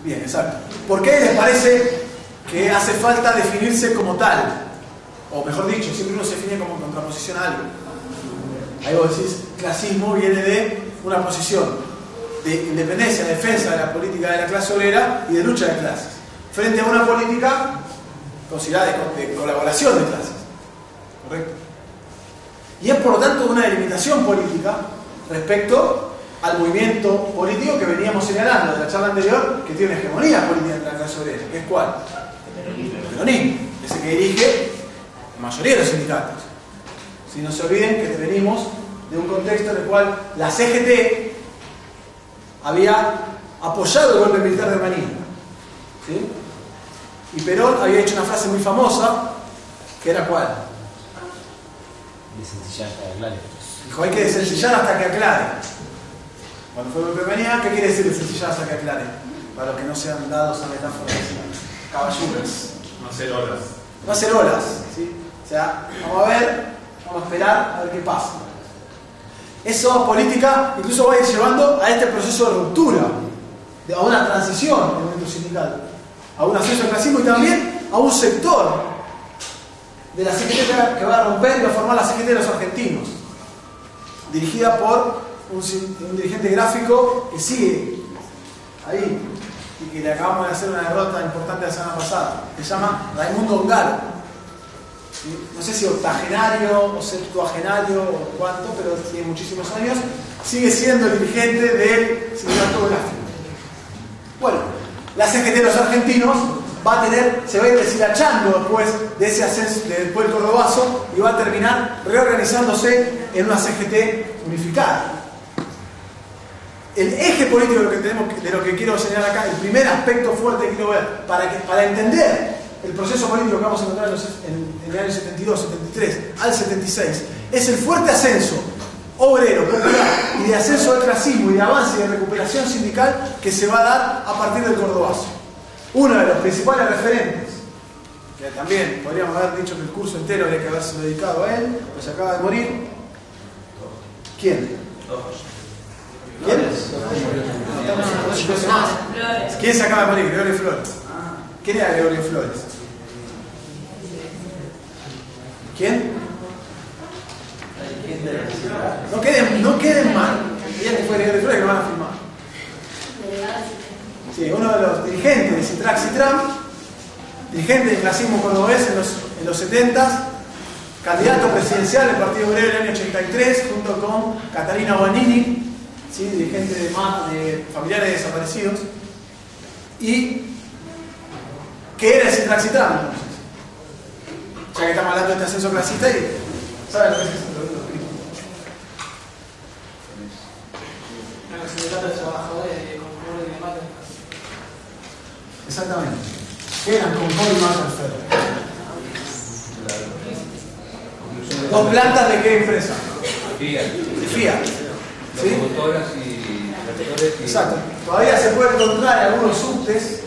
Bien, exacto. ¿Por qué les parece que hace falta definirse como tal? O mejor dicho, siempre uno se define como contraposición a algo. Ahí vos decís, clasismo viene de una posición de independencia, defensa de la política de la clase obrera y de lucha de clases, frente a una política considerada de colaboración de clases. ¿Correcto? Y es por lo tanto una delimitación política respecto al movimiento político que veníamos señalando en la charla anterior, que tiene una hegemonía política entre la clase obrera, que es ¿cuál? El peronismo, ese que dirige la mayoría de los sindicatos. Si no se olviden que venimos de un contexto en el cual la CGT había apoyado el golpe militar de Manila, ¿sí? Y Perón había hecho una frase muy famosa, que era ¿cuál? Desencillar hasta que aclare. Dijo, hay que desencillar hasta que aclare. Cuando fue el golpe de Manila, ¿qué quiere decir desencillar hasta que aclare? Para los que no sean dados a metáforas caballuras. No hacer olas. No hacer olas, ¿sí? O sea, vamos a ver, vamos a esperar a ver qué pasa. Esa política incluso va a ir llevando a este proceso de ruptura, a una transición en el movimiento sindical, a un ascenso al clasismo y también a un sector de la CGT que va a romper y va a formar la CGT de los argentinos, dirigida por un dirigente gráfico que sigue ahí y que le acabamos de hacer una derrota importante la semana pasada, que se llama Raimundo Ongaro. No sé si octogenario o septuagenario o cuánto, pero tiene muchísimos años, sigue siendo el dirigente del sindicato gráfico. Bueno, la CGT de los argentinos se va a ir deshilachando después de ese ascenso del pueblo cordobazo y va a terminar reorganizándose en una CGT unificada. El eje político de lo que quiero señalar acá, el primer aspecto fuerte que quiero ver para entender el proceso político que vamos a encontrar en el año 72, 73 al 76, es el fuerte ascenso obrero, popular y de ascenso del clasismo y de avance y de recuperación sindical que se va a dar a partir del cordobazo. Uno de los principales referentes, que también podríamos haber dicho que el curso entero habría que haberse dedicado a él, pues acaba de morir. ¿Quién? ¿Quién? ¿Quién se acaba de morir? Gregorio Flores. ¿Quién era Gregorio Flores? ¿Quién? No queden mal. Digan que fue Gregorio Flores que lo van a filmar. Sí, uno de los dirigentes de Citrax y Tram, dirigente del clasismo cordobés en los 70, candidato presidencial del Partido Obrero en el año 83, junto con Catalina Guanini, ¿sí? Dirigente de familiares desaparecidos, y que era el Citrax y Tram, entonces. Ya que estamos hablando de este ascenso clasista, y ¿saben lo que es eso? Los sindicatos de trabajadores de Concor y de Mate. Exactamente. ¿Qué eran Concor y Matterfeld? ¿Dos plantas de qué empresa? Fiat. De Fiat. ¿Sí? Locomotoras y tractores. Exacto. Todavía se puede encontrar en algunos subtes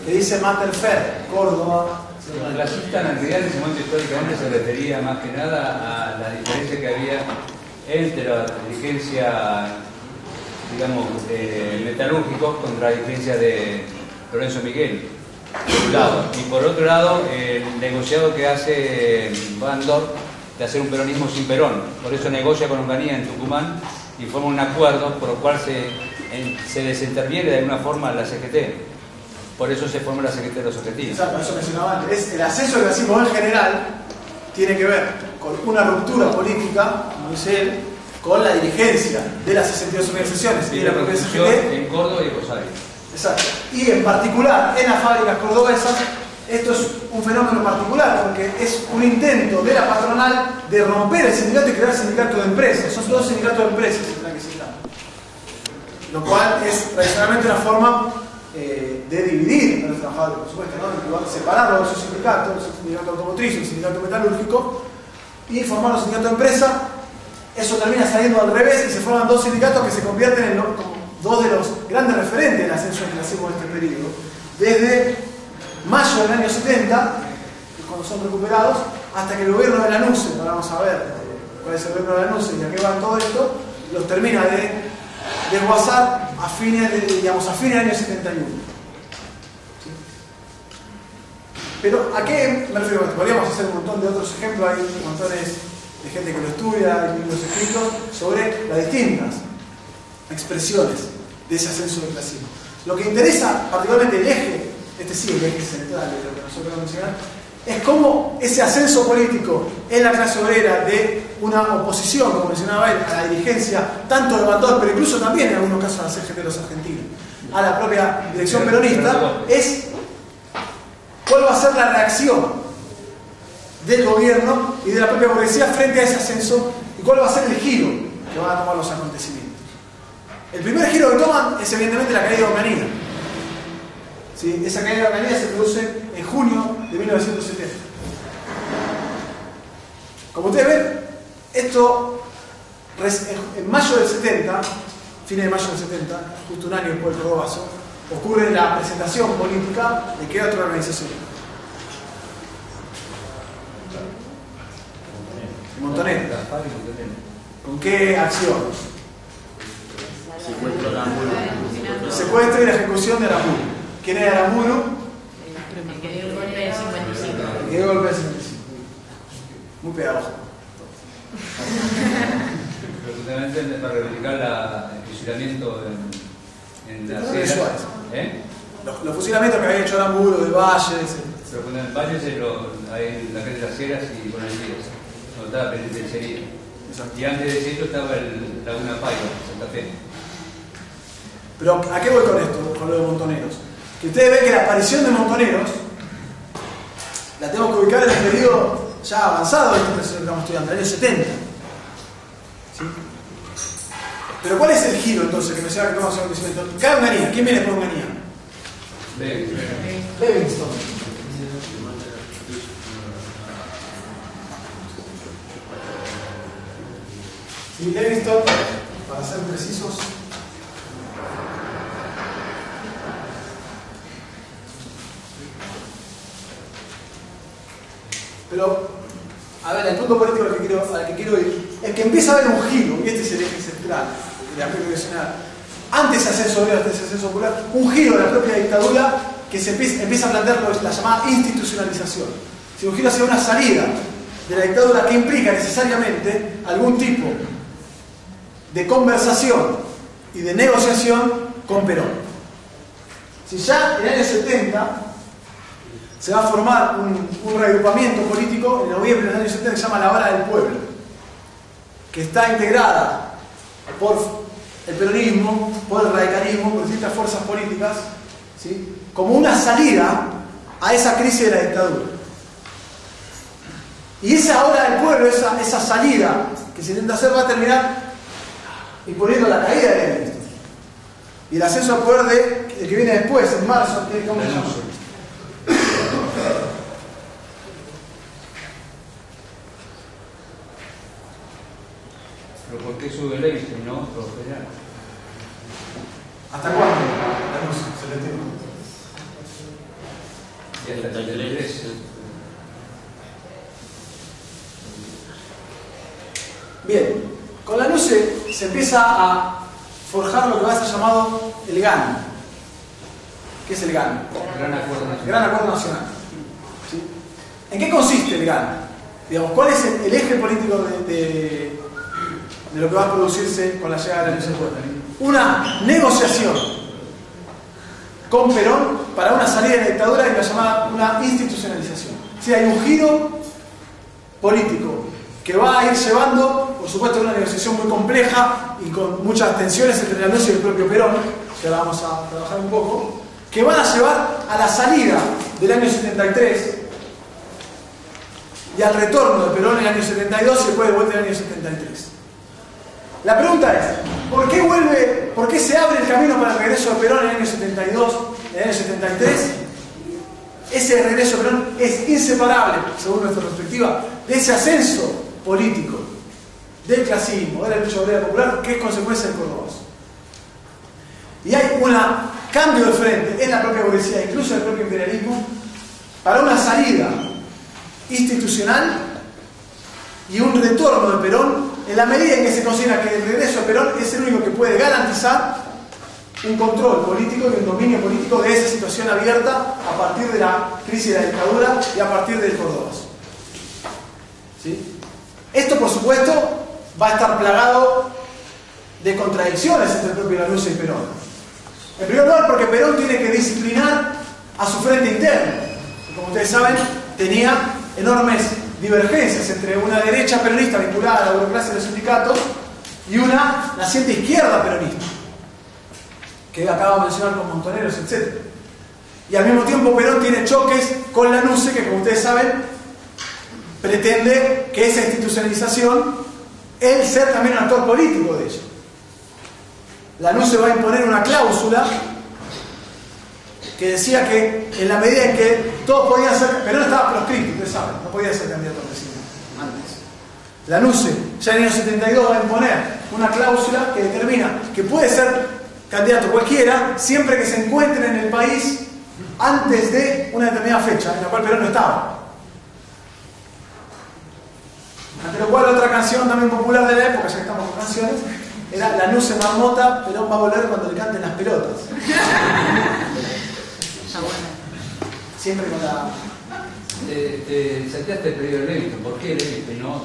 que dice Matterfeld, Córdoba. El clasista en realidad en ese momento históricamente se refería más que nada a la diferencia que había entre la dirigencia, digamos, metalúrgicos contra la dirigencia de Lorenzo Miguel, por un lado. Y por otro lado, el negociado que hace Van Dorp de hacer un peronismo sin Perón. Por eso negocia con Onganía en Tucumán y forma un acuerdo por el cual se desinterviene de alguna forma la CGT. Por eso se forma la CGT de los argentinos. Exacto, eso mencionaba antes. El ascenso del clasismo en general tiene que ver con una ruptura política, como dice él, con la dirigencia de las 62 organizaciones y de la propia CGT en Córdoba y Rosario. Exacto. Y en particular en las fábricas cordobesas, esto es un fenómeno particular porque es un intento de la patronal de romper el sindicato y crear el sindicato de empresas. Son dos sindicatos de empresas que se están. Lo cual es tradicionalmente una forma de dividir a los trabajadores, por supuesto, ¿no? Separarlos de sus sindicatos, el sindicato automotriz y el sindicato metalúrgico, y formar un sindicato de empresa. Eso termina saliendo al revés y se forman dos sindicatos que se convierten en como dos de los grandes referentes del ascenso del clasismo de este periodo. Desde mayo del año 70, que es cuando son recuperados, hasta que el gobierno de Lanuse, ahora vamos a ver cuál es el gobierno de Lanuse y a qué va todo esto, los termina de desguazar a fines del año 71. Pero ¿a qué me refiero? Podríamos hacer un montón de otros ejemplos, hay montones de gente que lo estudia, hay libros escritos sobre las distintas expresiones de ese ascenso del clasismo. Lo que interesa particularmente el eje, este sí, el eje central de lo que nosotros vamos a mencionar, es cómo ese ascenso político en la clase obrera de una oposición, como mencionaba él, a la dirigencia, tanto de Bandol, pero incluso también en algunos casos a la CGT de los argentinos, a la propia dirección peronista, es cuál va a ser la reacción del gobierno y de la propia burguesía frente a ese ascenso y cuál va a ser el giro que van a tomar los acontecimientos. El primer giro que toman es evidentemente la caída de Onganía. ¿Sí? Esa caída de Onganía se produce en junio de 1970. Como ustedes ven, esto en mayo del 70, fines de mayo del 70, justo un año después del Robazo, ocurre la presentación política de qué otra organización. Montonera. ¿Con qué acción? El secuestro y la ejecución de Aramburu. ¿Quién era Aramburu? El que dio el golpe del 55. El que dio el golpe del 55. Muy pedagógico. Pero justamente para reivindicar el fusilamiento en la Suárez. ¿Eh? Los fusilamientos que había hecho Aramburu, de Valle, Pero con el Valle hay en la calle de las Heras y con el Díaz, donde estaba penitenciaría. Y antes de eso estaba el Laguna Paiva, Santa Fe. Pero ¿a qué voy con esto? Con lo de Montoneros. Que ustedes ven que la aparición de Montoneros la tengo que ubicar en el periodo ya avanzado de este proceso que estamos estudiando, en el año 70. ¿Sí? Pero ¿cuál es el giro entonces que me lleva a que tomamos el conocimiento? Cada Onganía, ¿quién viene por Onganía? Livingston. Sí, Livingston, para ser precisos, pero, a ver, el punto político al que quiero ir es que empieza a haber un giro, y este es el eje central de la propia mencionar, antes de ese ascenso obrero, antes de ese ascenso popular, un giro de la propia dictadura que se empieza a plantear la llamada institucionalización. Si un giro hacia una salida de la dictadura que implica necesariamente algún tipo de conversación y de negociación con Perón. Si ya en el año 70 se va a formar un reagrupamiento político en noviembre del año 70 que se llama la Hora del Pueblo, que está integrada por el peronismo, por el radicalismo, por distintas fuerzas políticas, ¿sí? Como una salida a esa crisis de la dictadura. Y esa Hora del Pueblo, esa salida que se intenta hacer, va a terminar imponiendo la caída de Livingston y el ascenso al poder el que viene después, en marzo, que ¿cómo se llama? ¿Pero por qué sube Livingston, no? ¿Hasta cuándo? Se le entiende. Y hasta el 73. Bien, con la NUCE se empieza a forjar lo que va a ser llamado el GAN. ¿Qué es el GAN? Gran Acuerdo Nacional. Gran Acuerdo Nacional. ¿Sí? ¿En qué consiste el GAN? Digamos, ¿cuál es el eje político de lo que va a producirse con la llegada de la NUCE? Una negociación con Perón para una salida de la dictadura y la llamada una institucionalización. Si hay un giro político que va a ir llevando, por supuesto, una negociación muy compleja y con muchas tensiones entre la NUCE y el propio Perón, que ahora vamos a trabajar un poco, que van a llevar a la salida del año 73 y al retorno de Perón en el año 72 y después de vuelta en el año 73. La pregunta es, ¿por qué se abre el camino para el regreso de Perón en el año 72, en el año 73? Ese regreso de Perón es inseparable, según nuestra perspectiva, de ese ascenso político del clasismo, de la lucha obrera popular, que es consecuencia del Cordobazo. Y hay un cambio de frente en la propia burguesía, incluso en el propio imperialismo, para una salida institucional y un retorno de Perón en la medida en que se considera que el regreso de Perón es el único que puede garantizar un control político y un dominio político de esa situación abierta a partir de la crisis de la dictadura y a partir del Cordobazo. ¿Sí? Esto, por supuesto, va a estar plagado de contradicciones entre el propio Lanusse y Perón. En primer lugar, porque Perón tiene que disciplinar a su frente interno. Y como ustedes saben, tenía enormes divergencias entre una derecha peronista vinculada a la burocracia de los sindicatos y una naciente izquierda peronista, que acabo de mencionar con Montoneros, etc. Y al mismo tiempo Perón tiene choques con Lanusse, que como ustedes saben, pretende que esa institucionalización, él ser también un actor político de ello. Lanusse va a imponer una cláusula que decía que en la medida en que todos podían ser, Perón estaba proscrito, ustedes saben, no podía ser candidato a presidente antes. Lanusse ya en el año 72 va a imponer una cláusula que determina que puede ser candidato cualquiera siempre que se encuentre en el país antes de una determinada fecha en la cual Perón no estaba. Ante lo cual otra canción también popular de la época, ya que estamos con canciones, era Lanusse marmota, Perón va a volver cuando le canten las pelotas. Siempre con la... Salteaste el periodo de Leviton. ¿Por qué Leviton no?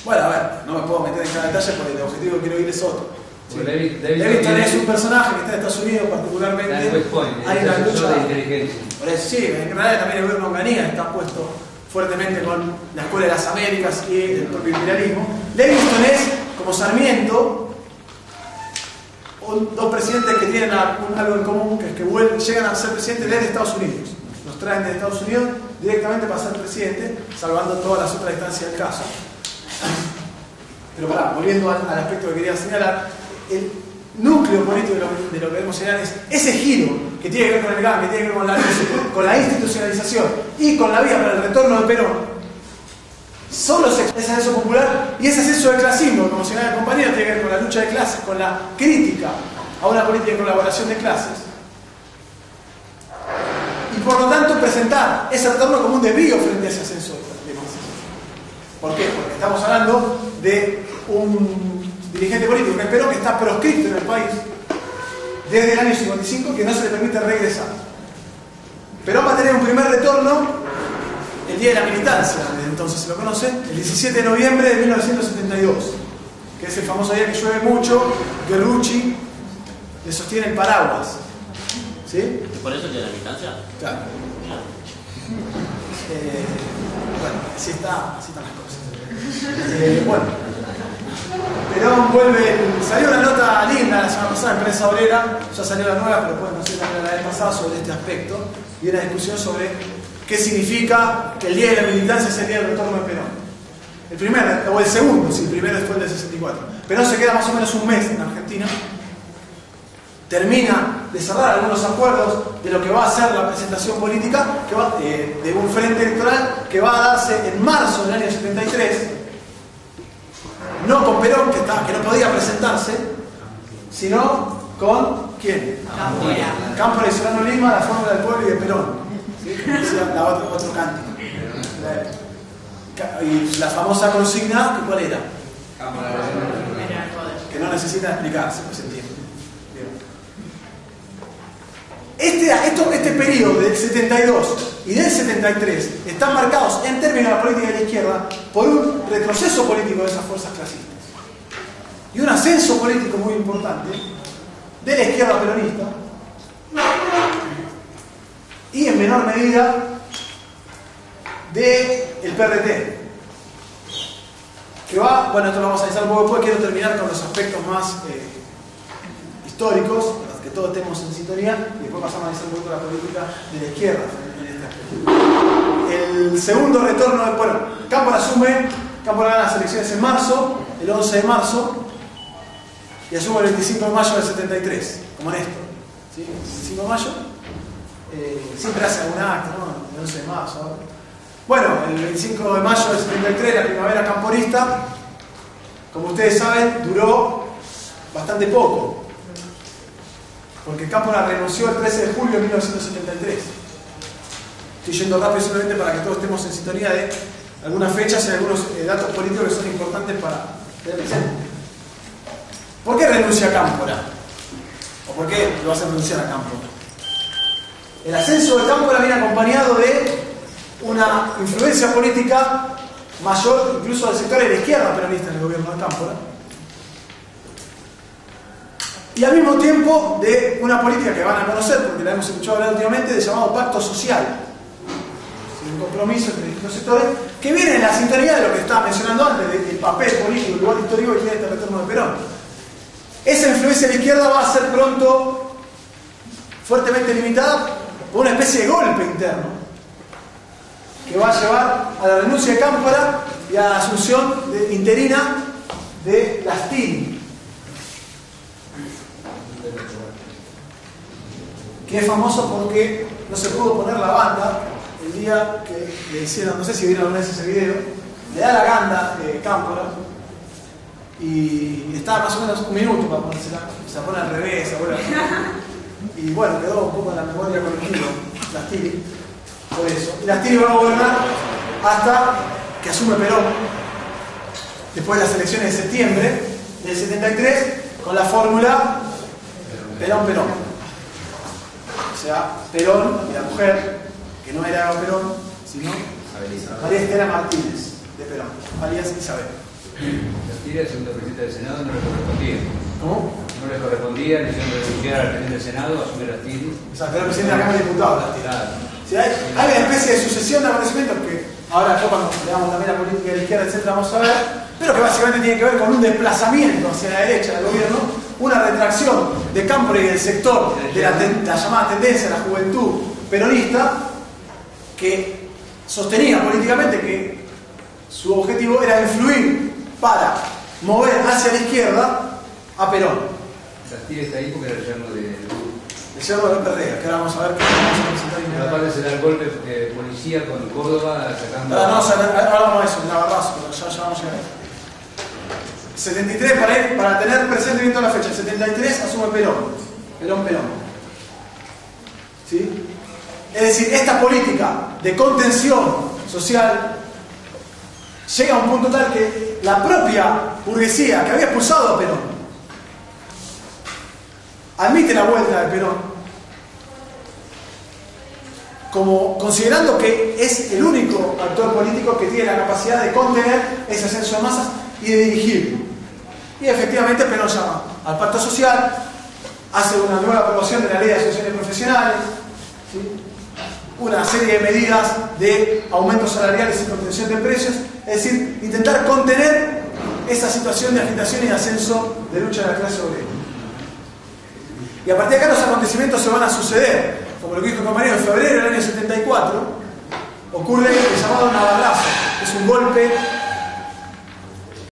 Bueno, a ver, no me puedo meter en cada detalle porque el objetivo que quiero ir es otro. Sí. Leviton es un personaje que está en Estados Unidos particularmente. En West Point, hay una lucha de inteligencia. Por eso, sí, en realidad también el gobierno de Onganía está puesto fuertemente con la Escuela de las Américas y el propio imperialismo. Leviton es, como Sarmiento, dos presidentes que tienen algo en común, que es que llegan a ser presidentes desde Estados Unidos. Los traen de Estados Unidos directamente para ser presidente, salvando todas las otras instancias del caso. Pero volviendo al aspecto que quería señalar, el núcleo político de lo que queremos señalar es ese giro que tiene que ver con el GAM, que tiene que ver con la institucionalización y con la vía para el retorno de Perón. Solo ese ascenso popular y ese ascenso del clasismo, como señala el compañero, tiene que ver con la lucha de clases, con la crítica a una política de colaboración de clases. Y por lo tanto presentar ese retorno como un desvío frente a ese ascenso de masas. ¿Por qué? Porque estamos hablando de un dirigente político, que es Perón, que está proscrito en el país desde el año 55, que no se le permite regresar. Perón va a tener un primer retorno el día de la militancia, desde entonces se lo conoce, el 17 de noviembre de 1972, que es el famoso día que llueve mucho, que Rucci le sostiene el paraguas. ¿Sí? ¿Por eso el día de la militancia? Claro. Bueno, así están las cosas. Bueno, Perón vuelve, salió una nota linda la semana pasada en Prensa Obrera, ya salió la nueva, pero pueden conseguir también la vez pasada sobre este aspecto, y una discusión sobre qué significa que el día de la militancia es el día del retorno de Perón. El primero, o el segundo, si el primero después del 64. Perón se queda más o menos un mes en Argentina, termina de cerrar algunos acuerdos de lo que va a ser la presentación política que va, de un frente electoral que va a darse en marzo del año 73, no con Perón, que no podía presentarse, sino con ¿quién? Cámpora y Solano Lima, la fórmula del pueblo y de Perón. ¿Sí? Decía otro cántico. Y la famosa consigna, ¿cuál era? Que no necesita explicarse, pues se entiende. Este periodo del 72 y del 73 están marcados en términos de la política de la izquierda por un retroceso político de esas fuerzas clasistas y un ascenso político muy importante de la izquierda peronista y en menor medida del PRT, que va, bueno, esto lo vamos a analizar un poco después. Quiero terminar con los aspectos más históricos, para que todos estemos en sintonía, y después pasamos a analizar un poco la política de la izquierda en este aspecto. El segundo retorno, bueno, Cámpora gana las elecciones en marzo, el 11 de marzo, y asume el 25 de mayo del 73, como Néstor. ¿Sí? El 25 de mayo, siempre hace algún acto, ¿no? El 11 de marzo. ¿no? Bueno, el 25 de mayo del 73, la primavera camporista, como ustedes saben, duró bastante poco, porque Cámpora renunció el 13 de julio de 1973. Estoy yendo rápido simplemente para que todos estemos en sintonía de algunas fechas y algunos datos políticos que son importantes para tener presente. ¿Por qué renuncia Cámpora? ¿O por qué lo vas a pronunciar a Cámpora? El ascenso de Cámpora viene acompañado de una influencia política mayor, incluso del sector de la izquierda peronista en el gobierno de Cámpora. Y al mismo tiempo de una política que van a conocer, porque la hemos escuchado hablar últimamente, de llamado pacto social. Un compromiso entre distintos sectores que viene en la sintonía de lo que estaba mencionando antes, del papel político, el lugar histórico que tiene este retorno de Perón. Esa influencia de la izquierda va a ser pronto fuertemente limitada por una especie de golpe interno que va a llevar a la renuncia de Cámpora y a la asunción interina de Lastiri, que es famoso porque no se pudo poner la banda el día que le hicieron, no sé si vieron alguna vez ese video, le da la ganda Cámpora y estaba más o menos un minuto para ponérsela, se pone al revés, y bueno, quedó un poco en la memoria colectiva Lastiri por eso. Y Lastiri va a gobernar hasta que asume Perón, después de las elecciones de septiembre del 73, con la fórmula Perón-Perón. O sea, Perón y la mujer, que no era Perón, sino María Estela Martínez de Perón, alias Isabel. Lastiri, el segundo presidente del Senado, no le correspondía. ¿Cómo? No le correspondía, le hicieron renunciar al presidente del Senado, asumió Lastiri. O sea, era el presidente de la Cámara de Diputados, Lastiri. Claro. Si hay una especie de sucesión de acontecimientos que ahora yo cuando veamos también la política de la izquierda, etc., vamos a ver, pero que básicamente tiene que ver con un desplazamiento hacia la derecha del gobierno, una retracción de Cámpora y del sector de la llamada tendencia de la juventud peronista, que sostenía políticamente que su objetivo era influir para mover hacia la izquierda a Perón. Lastiri está ahí porque era el yerno de El yerno de López Rega, que ahora vamos a ver que vamos a presentar Pero aparte se da el golpe de policía con Córdoba sacando... ahora vamos a eso, la barrazo, pero ya vamos a llegar. 73, para tener presente bien toda la fecha, 73 asume Perón. Perón. ¿Sí? Es decir, esta política de contención social llega a un punto tal que la propia burguesía que había expulsado a Perón admite la vuelta de Perón, como considerando que es el único actor político que tiene la capacidad de contener ese ascenso de masas y de dirigirlo. Y efectivamente Perón llama al pacto social, hace una nueva aprobación de la ley de asociaciones profesionales, ¿sí? Una serie de medidas de aumentos salariales y contención de precios, es decir, intentar contener esa situación de agitación y de ascenso de lucha de la clase obrera. Y a partir de acá los acontecimientos se van a suceder, como lo que dijo el compañero, en febrero del año 74 ocurre el llamado Navarrazo, que es un golpe